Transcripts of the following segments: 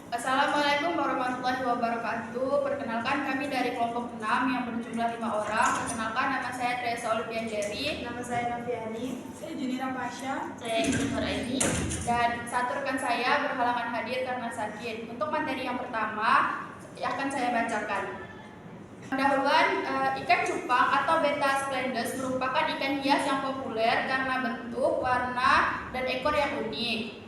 Assalamualaikum warahmatullahi wabarakatuh. Perkenalkan, kami dari kelompok 6 yang berjumlah 5 orang. Perkenalkan, nama saya Teresa Olivia Jerry. Nama saya Noviani. Saya Junira Pasha. Saya Iqbal Aini. Dan satu rekan saya berhalangan hadir karena sakit. Untuk materi yang pertama akan saya bacakan. Pendahuluan, ikan cupang atau Betta splendens merupakan ikan hias yang populer karena bentuk, warna, dan ekor yang unik,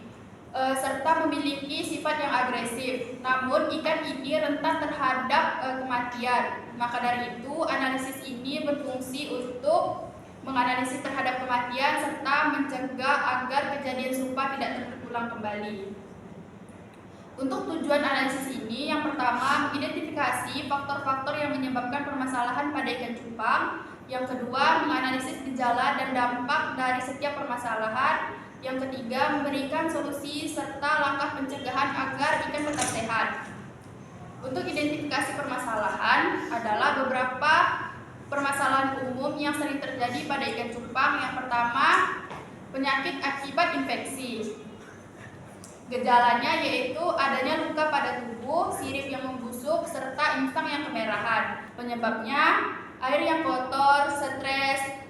serta memiliki sifat yang agresif. Namun ikan ini rentan terhadap kematian. Maka dari itu analisis ini berfungsi untuk menganalisis terhadap kematian serta mencegah agar kejadian serupa tidak terulang kembali. Untuk tujuan analisis ini, yang pertama mengidentifikasi faktor-faktor yang menyebabkan permasalahan pada ikan cupang. Yang kedua, menganalisis gejala dan dampak dari setiap permasalahan. Yang ketiga, memberikan solusi serta langkah pencegahan agar ikan tetap sehat. Untuk identifikasi permasalahan adalah beberapa permasalahan umum yang sering terjadi pada ikan cupang. Yang pertama, penyakit akibat infeksi. Gejalanya yaitu adanya luka pada tubuh, sirip yang membusuk, serta insang yang kemerahan. Penyebabnya air yang kotor, stres,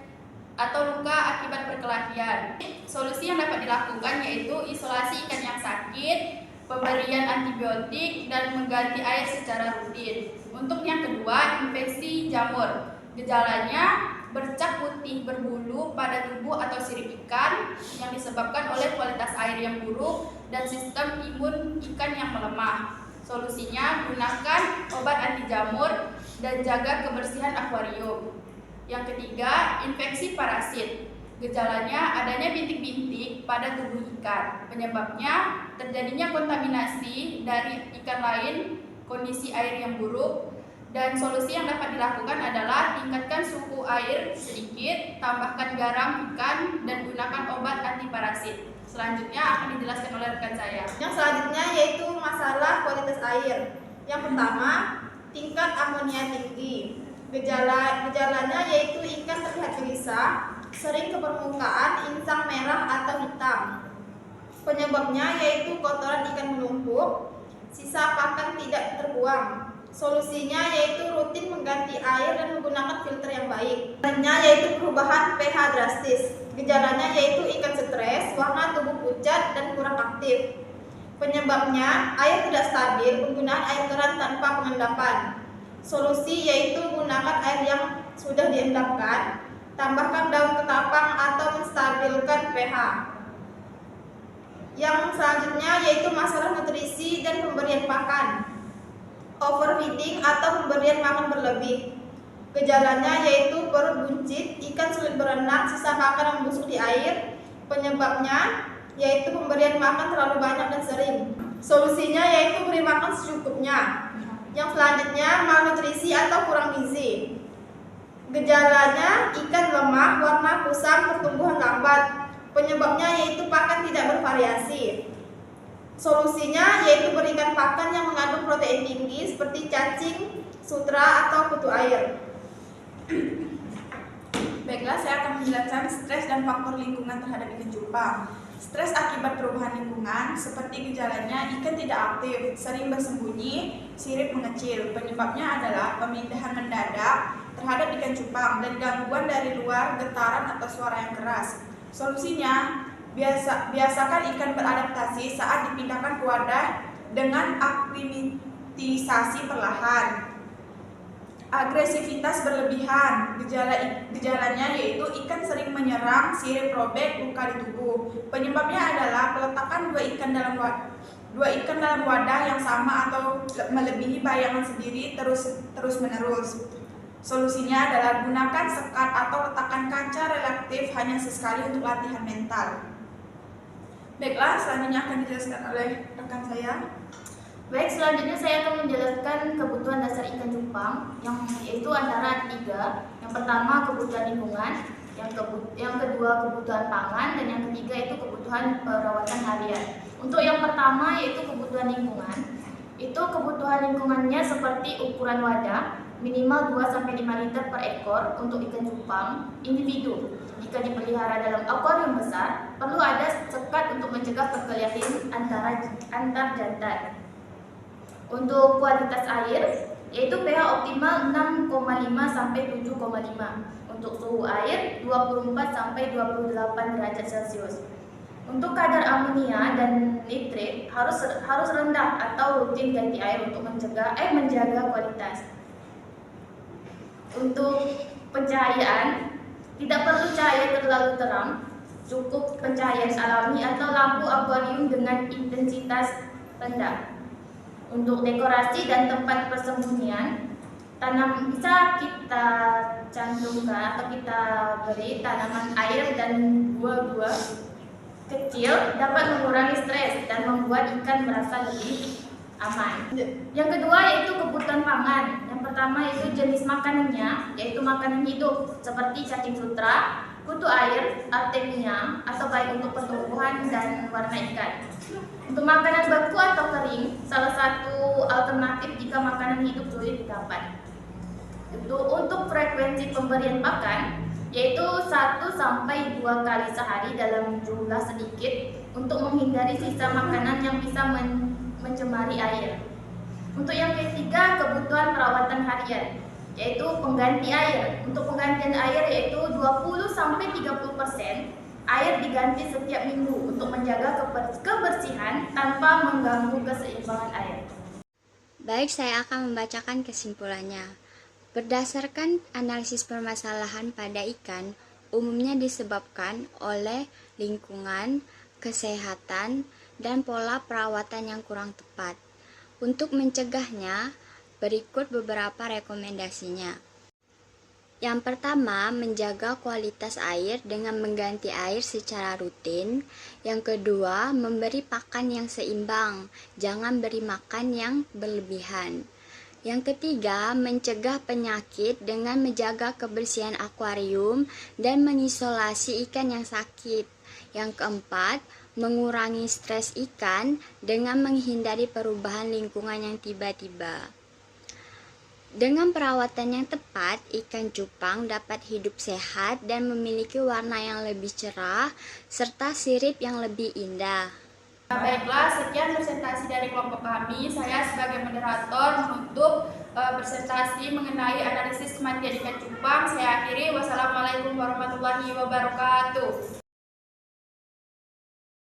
atau luka akibat perkelahian. Solusi yang dapat dilakukan yaitu isolasi ikan yang sakit, pemberian antibiotik, dan mengganti air secara rutin. Untuk yang kedua, infeksi jamur. Gejalanya bercak putih berbulu pada tubuh atau sirip ikan yang disebabkan oleh kualitas air yang buruk dan sistem imun ikan yang melemah. Solusinya, gunakan obat anti jamur dan jaga kebersihan akuarium. Yang ketiga, infeksi parasit. Gejalanya adanya bintik-bintik pada tubuh ikan. Penyebabnya terjadinya kontaminasi dari ikan lain, kondisi air yang buruk, dan solusi yang dapat dilakukan adalah tingkatkan suhu air sedikit, tambahkan garam ikan, dan gunakan obat anti parasit. Selanjutnya akan dijelaskan oleh rekan saya. Yang selanjutnya yaitu masalah kualitas air. Yang pertama, tingkat amonia tinggi. Gejalanya yaitu ikan terlihat gelisah, sering ke permukaan, insang merah atau hitam. Penyebabnya yaitu kotoran ikan menumpuk, sisa pakan tidak terbuang. Solusinya yaitu rutin mengganti air dan menggunakan filter yang baik. Selanjutnya yaitu perubahan pH drastis. Gejalanya yaitu ikan stres, warna tubuh pucat dan kurang aktif. Penyebabnya air tidak stabil, penggunaan air keran tanpa pengendapan. Solusi yaitu gunakan air yang sudah diendapkan, tambahkan daun ketapang atau menstabilkan pH. Yang selanjutnya yaitu masalah nutrisi dan pemberian pakan. Overfeeding atau pemberian makan berlebih. Gejalanya yaitu perut buncit, ikan sulit berenang, sisa makan membusuk di air. Penyebabnya yaitu pemberian makan terlalu banyak dan sering. Solusinya yaitu beri makan secukupnya. Yang selanjutnya malnutrisi atau kurang gizi. Gejalanya ikan lemah, warna kusam, pertumbuhan lambat. Penyebabnya yaitu pakan tidak bervariasi. Solusinya yaitu berikan pakan yang mengandung protein tinggi seperti cacing, sutra, atau kutu air. Baiklah, saya akan menjelaskan stres dan faktor lingkungan terhadap ikan cupang. Stres akibat perubahan lingkungan, seperti gejalanya ikan tidak aktif, sering bersembunyi, sirip mengecil. Penyebabnya adalah pemindahan mendadak terhadap ikan cupang dan gangguan dari luar, getaran atau suara yang keras. Solusinya, biasakan ikan beradaptasi saat dipindahkan ke wadah dengan aklimatisasi perlahan. Agresivitas berlebihan. Gejalanya yaitu ikan sering menyerang, sirip robek, luka di tubuh. Penyebabnya adalah peletakan dua ikan dalam wadah yang sama atau melebihi bayangan sendiri terus menerus. Solusinya adalah gunakan sekat atau letakkan kaca relatif hanya sesekali untuk latihan mental. Baiklah, selanjutnya akan dijelaskan oleh rekan saya. Baik, selanjutnya saya akan menjelaskan kebutuhan dasar ikan cupang, yaitu antara tiga. Yang pertama kebutuhan lingkungan, yang kedua kebutuhan pangan, dan yang ketiga itu kebutuhan perawatan harian. Untuk yang pertama yaitu kebutuhan lingkungan, itu kebutuhan lingkungannya seperti ukuran wadah, minimal 2-5 liter per ekor untuk ikan cupang individu. Jika dipelihara dalam akuarium besar, perlu ada sekat untuk mencegah perkelahian antara antar jantan. Untuk kualitas air, yaitu pH optimal 6,5 sampai 7,5. Untuk suhu air 24 sampai 28 derajat Celcius. Untuk kadar amonia dan nitrit harus rendah atau rutin ganti air untuk menjaga kualitas. Untuk pencahayaan, tidak perlu cahaya terlalu terang, cukup pencahayaan alami atau lampu akuarium dengan intensitas rendah. Untuk dekorasi dan tempat persembunyian, bisa kita cantumkan atau kita beri tanaman air dan buah-buah kecil dapat mengurangi stres dan membuat ikan merasa lebih aman. Yang kedua yaitu kebutuhan pangan. Yang pertama yaitu jenis makanannya, yaitu makanan hidup seperti cacing sutra, kutu air, artemia atau baik untuk pertumbuhan dan warna ikan. Untuk makanan beku atau kering, salah satu alternatif jika makanan hidup sulit didapat. Untuk frekuensi pemberian pakan, yaitu 1-2 kali sehari dalam jumlah sedikit untuk menghindari sisa makanan yang bisa mencemari air. Untuk yang ketiga, kebutuhan perawatan harian, yaitu pengganti air. Untuk penggantian air yaitu 20-30% air diganti setiap minggu untuk menjaga kebersihan tanpa mengganggu keseimbangan air. Baik, saya akan membacakan kesimpulannya. Berdasarkan analisis permasalahan pada ikan, umumnya disebabkan oleh lingkungan, kesehatan, dan pola perawatan yang kurang tepat. Untuk mencegahnya, berikut beberapa rekomendasinya. Yang pertama, menjaga kualitas air dengan mengganti air secara rutin. Yang kedua, memberi pakan yang seimbang, jangan beri makan yang berlebihan. Yang ketiga, mencegah penyakit dengan menjaga kebersihan akuarium dan mengisolasi ikan yang sakit. Yang keempat, mengurangi stres ikan dengan menghindari perubahan lingkungan yang tiba-tiba. Dengan perawatan yang tepat, ikan cupang dapat hidup sehat dan memiliki warna yang lebih cerah serta sirip yang lebih indah. Baiklah, sekian presentasi dari kelompok kami. Saya sebagai moderator menutup presentasi mengenai analisis kematian ikan cupang. Saya akhiri. Wassalamualaikum warahmatullahi wabarakatuh.